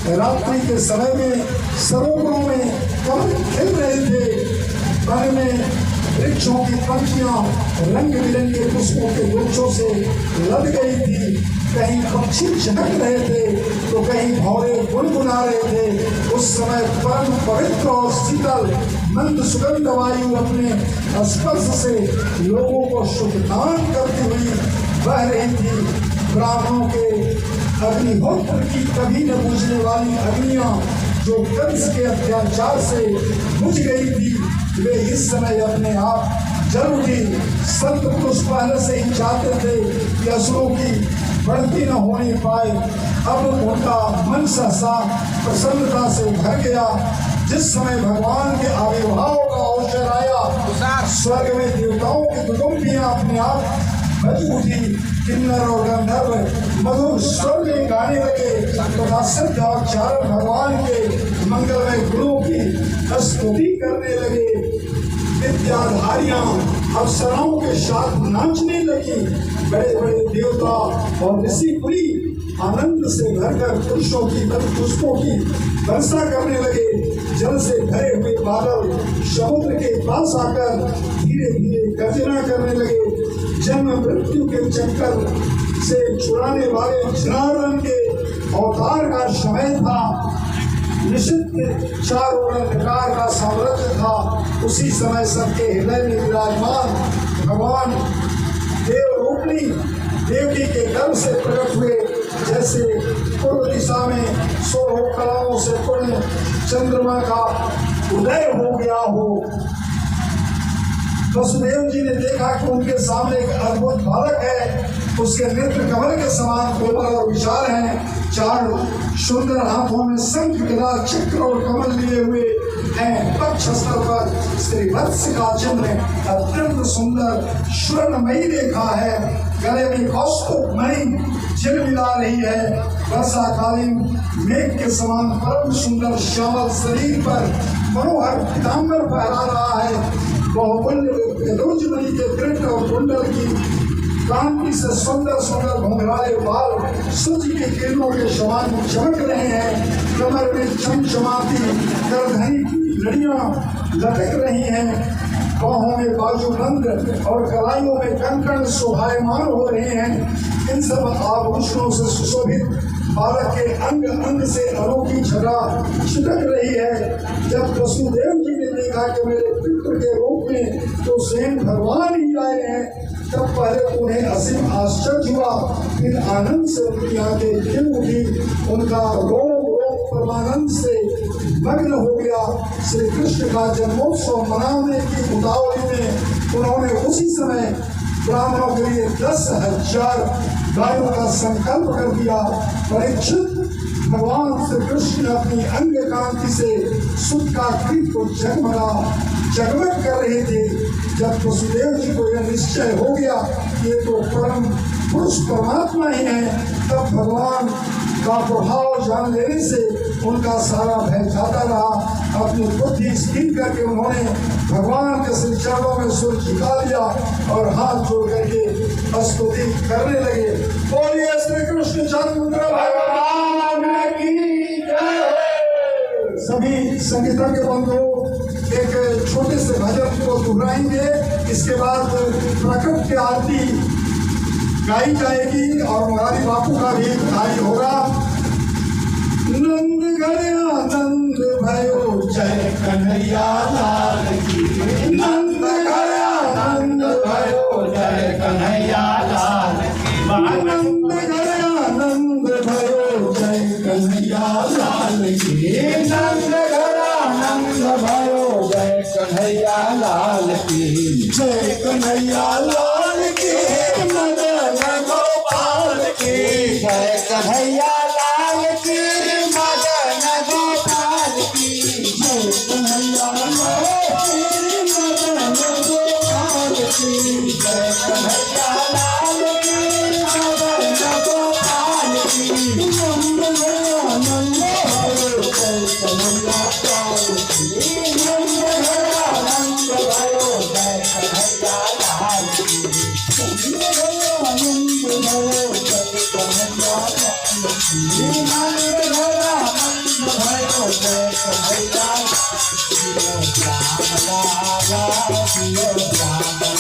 रात्रि के समय में सरोवरों में कमल खिल रहे थे। वन में वृक्षों की पंक्तियां रंग बिरंगे पुष्पों के वृक्षों से लद गई थी। कहीं पक्षी चहक रहे थे तो कहीं भौरे गुनगुना रहे थे। उस समय परम पवित्र और शीतल मंद सुगंध वायु अपने स्पर्श से लोगों को शुभदान करती हुई बह रही थी। ब्राह्मणों के अग्निहोत्र की कभी न बुझने वाली अग्नियां जो कंस के अत्याचार से बुझ गई थी, वे इस समय अपने आप जल उठी। संत पुरुष पहले से ही चाहते थे कि असुरों की बढ़ती न होने पाए। अब उनका मन सहसा प्रसन्नता से भर गया। जिस समय भगवान के आविर्भाव का अवसर आया, स्वर्ग में देवताओं की कुटुंबियां अपने आप बज उठी। किन्नर और गंधर्व मधुर स्वर में गाने लगे तथा सिद्ध और चारण भगवान के मंगलमय गुणों की स्तुति करने लगे। विद्याधारियां अप्सराओं के साथ नाचने लगी। बड़े बड़े देवता और ऋषि पुरी आनंद से भरकर पुरुषों की पुष्पों की वर्षा करने लगे। जल से भरे हुए बादल समुद्र के पास आकर धीरे धीरे गर्जना करने लगे। जन्म मृत्यु के चक्कर से छुड़ाने वाले जनार्दन के अवतार का समय था। निषिद्ध चारों अंधकार का साम्राज्य था। उसी समय सबके हृदय में विराजमान भगवान देवरूपिणी देवकी के गर्भ से प्रकट हुए। जैसे पूर्व दिशा में 16 कलाओं से पूर्ण चंद्रमा का उदय हो गया हो। वसुदेव जी ने देखा कि उनके सामने एक अद्भुत बालक है। उसके नेत्र कमल के समान कोमल और विशाल हैं। चार सुंदर हाथों में शंख, गदा, चक्र और कमल लिए हुए हैं। वक्षस्थल पर श्रीवत्स का चिन्ह अत्यंत सुंदर स्वर्णमयी रेखा है। गले में कौस्तुभ मणि झिलमिला रही है। वर्षाकालीन मेघ के समान परम सुंदर श्यामल शरीर पर मनोहर पीतांबर फहरा रहा है। बहुमूल्य रोजमनी के कृष्ण और कुंडल की कांति से सुंदर सुंदर घुंघराले बाल सूर्य के किरणों के समान चमक रहे हैं। कमर में चमचमाती करधनी की लड़ियां लटक रही हैं। बाहों में बाजूबंद और कलाइयों में कंकण शोभायमान हो रहे हैं। इन सब आभूषणों से सुशोभित बालक के अंग अंग से अनोखी झरा छिटक रही है। जब वसुदेव जी ने देखा कि मेरे पितृ के रूप में तो स्वयं भगवान ही आए हैं, तब पहले उन्हें असीम आश्चर्य हुआ। फिर आनंद से उनकी आंखें खिल उठी। उनका रोम रोम परमानंद से मग्न हो गया। श्री कृष्ण का जन्मोत्सव मनाने की उतावली में उन्होंने उसी समय ब्राह्मणों के लिए 10,000 गायों का संकल्प कर दिया। परीक्षित भगवान श्री कृष्ण अपनी अंग कांति से सुख का कृत को जगमग कर रहे थे। जब वसुदेव जी को यह निश्चय हो गया ये तो परम पुरुष परमात्मा ही है, तब भगवान का प्रभाव जान लेने से उनका सारा भय जाता रहा। अपनी बुद्धि स्थिर करके उन्होंने भगवान के श्री चरणों में सिर झुका लिया और हाथ जोड़ करके स्तुति करने लगे। बोलिए श्री कृष्ण चंद्र भगवान की जय। सभी संगीतज्ञ बंधु एक छोटे से भजन को दोहराएंगे। इसके बाद प्रकट की आरती गाई जाएगी और मुरारी बापू का भी गाई होगा। नंद गया नंद भयो जय कन्हैया लाल की। नंद गया नंद भयो जय कन्हैया लाल की। नंद गया नंद भयो जय कन्हैया लाल की। नंद गया नंद भयो जय कन्हैया लाल की। जय कन्हैया लाल की। मदन गोपाल की। जय कन्हैया लाल की। मदन गोपाल की। जय कन्हैया लाल की। मदन गोपाल की। जय कन्हैया लाल की। मदन गोपाल की। नंद गया नंद भयो जय कन्हैया लाल की। नंद गया नंद भयो जय कन्हैया लाल की। नंद गया नंद भयो जय कन्हैया लाल की। जय कन्हैया जियो श्याम लाला जियो श्याम